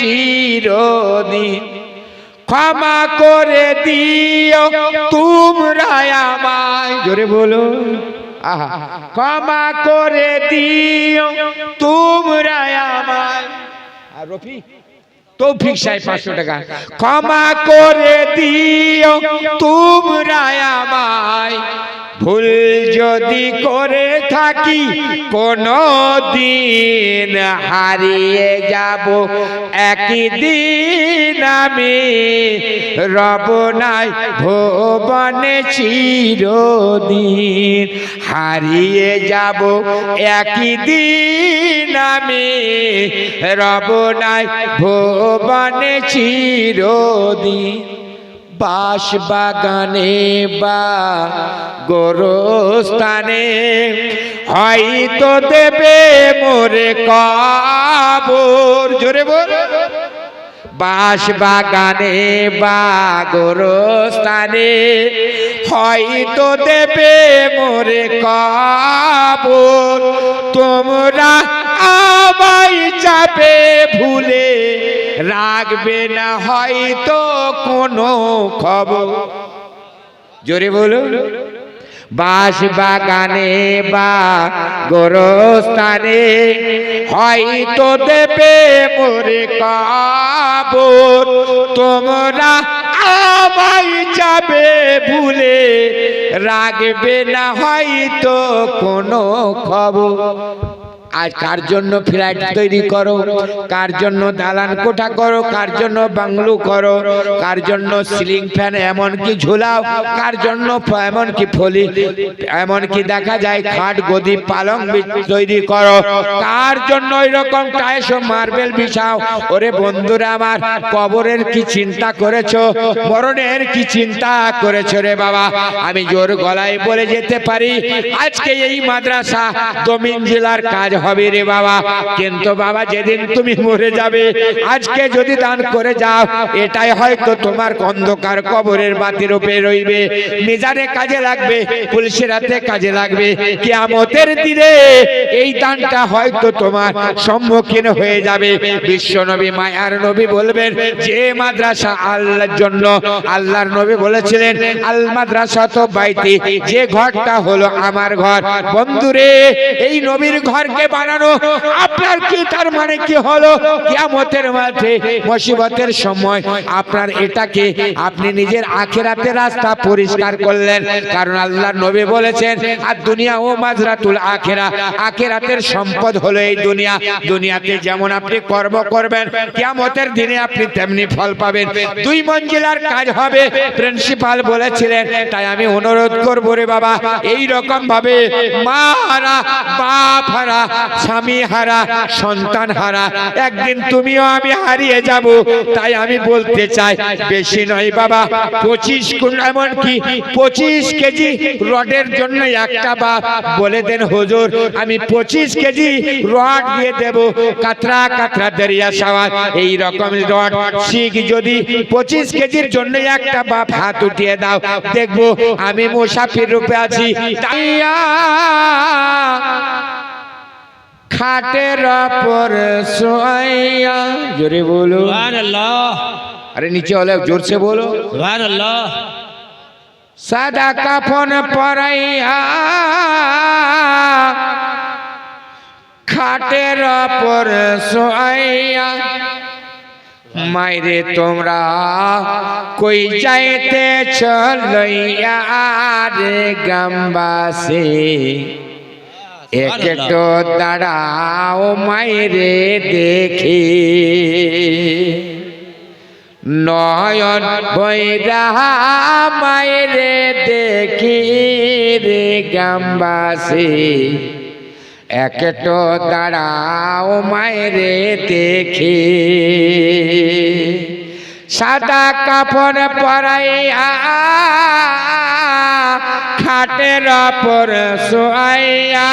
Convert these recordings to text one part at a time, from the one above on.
চিরদিন ক্ষমা করে দিও তোমরা আমায়, জোরে বলো, আহা, ক্ষমা করে দিও তোমরা আমায়। আর রফি তৌফিক সাহেব 500 টাকা, ক্ষমা করে দিও তোমরা আমায়, ভুল যদি করে থাকি কোনো দিন হারিয়ে যাব একদিন আমি, রব নাই ভুবনে চিরদিন, হারিয়ে যাব একদিন আমি, রব নাই ভুবনে চিরদিন। বাঁশ বাগানে বা গোরস্থানে হয়তো দেবে মোরে কবর, জোরে বল। বাঁশ বাগানে বা গোরস্থানে হয়তো দেবে মোরে কবর, তোমরা আমায় যাবে ভুলে রাখবে না হয়তো কোনো খবর, জোরে বলো। বাঁশ বাগানে বা গোরস্থানে হয়তো দেবে মোরে কবর, তোমরা আমায় যাবে ভুলে রাখবে না হয়তো কোনো খবর। আজ কার জন্য ফ্ল্যাট তৈরি করো, কার জন্য দালান কোঠা করো, কার জন্য বাংলো করো, কার জন্য সিলিং ফ্যান এমনকি ঝুলাও, কার জন্য এমনকি ফলি, এমনকি দেখা যায় খাট গদি পালং তৈরি করো, কার জন্য এরকম টাইলস ও মার্বেল বিছাও। ওরে বন্ধুরা আমার, কবরের কি চিন্তা করেছো, মরণের কি চিন্তা করেছো রে বাবা? আমি জোর গলায় বলে যেতে পারি, আজকে এই মাদ্রাসা দমিন জেলার কাজ হবে রে বাবা, কিন্তু বাবা যেদিন তুমি মরে যাবে, আজকে যদি দান করে যাও, এটাই হয়তো তোমার অন্ধকার কবরের বাতি রূপে রইবে, মিজানে কাজে লাগবে, পুলসিরাতে কাজে লাগবে, কিয়ামতের দিনে এই দানটা হয়তো তোমার সম্মুখীন হয়ে যাবে। বিশ্ব নবী মায়ার নবী বলবেন, যে মাদ্রাসা আল্লাহর জন্য, আল্লাহর নবী বলেছিলেন আল মাদ্রাসা তো বাইতি, যে ঘরটা হলো আমার ঘর। বন্ধুরে, এই নবীর ঘরকে বানানো আপনার কি, তার মানে কি হলো, কিয়ামতের মাঠে মুসিবতের সময় আপনার এটাকে আপনি নিজের আখিরাতের রাস্তা পরিষ্কার করলেন। কারণ আল্লাহর নবী বলেছেন, আর দুনিয়া ও মাজরাতুল আখিরা, আখিরাতের সম্পদ হলো এই দুনিয়া। দুনিয়াতে যেমন আপনি কর্ম করবেন, কিয়ামতের দিনে আপনি তেমনি ফল পাবেন। 2 মঞ্জিলার কাজ হবে প্রিন্সিপাল বলেছিলেন। তাই আমি অনুরোধ করব রে বাবা, এই রকম ভাবে মা হারা, বাপ হারা, স্বামী হারা, সন্তান হারা একদিন তুমিও আমি হারিয়ে যাব। তাই আমি বলতে চাই, বেশি নয় বাবা, 25 এমনকি 25 কেজি রডের জন্য একটা বাপ বলে দেন, হুজুর আমি 25 কেজি রড দিয়ে দেব, কাতরা কাতরা দরিয়া সাওয়ার, এই রকম রড শিখ যদি 25 কেজির জন্য একটা বাপ হাত উঠিয়ে দাও, দেখবো আমি মুসাফির রূপে আছি। খাটের উপর সোয়া, জোরে বলো সুবহানাল্লাহ, আরে নিচে হলে জোরসে বলো সুবহানাল্লাহ। সাদা কাফন পরাইয়া খাটের উপর সোয়া, মাইরে তোমরা কই যাইতেছ লইয়া রে গ্রামবাসী, একটু দাঁড়াও মাইরে দেখি, নয়ন বৈরা মাইরে দেখি রে গ্রামবাসী, একটু দাঁড়াও মাইরে দেখি। সাদা কাপড় পরাইয়া খাটের উপর শোয়াইয়া,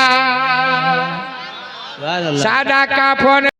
সাদা কাপড়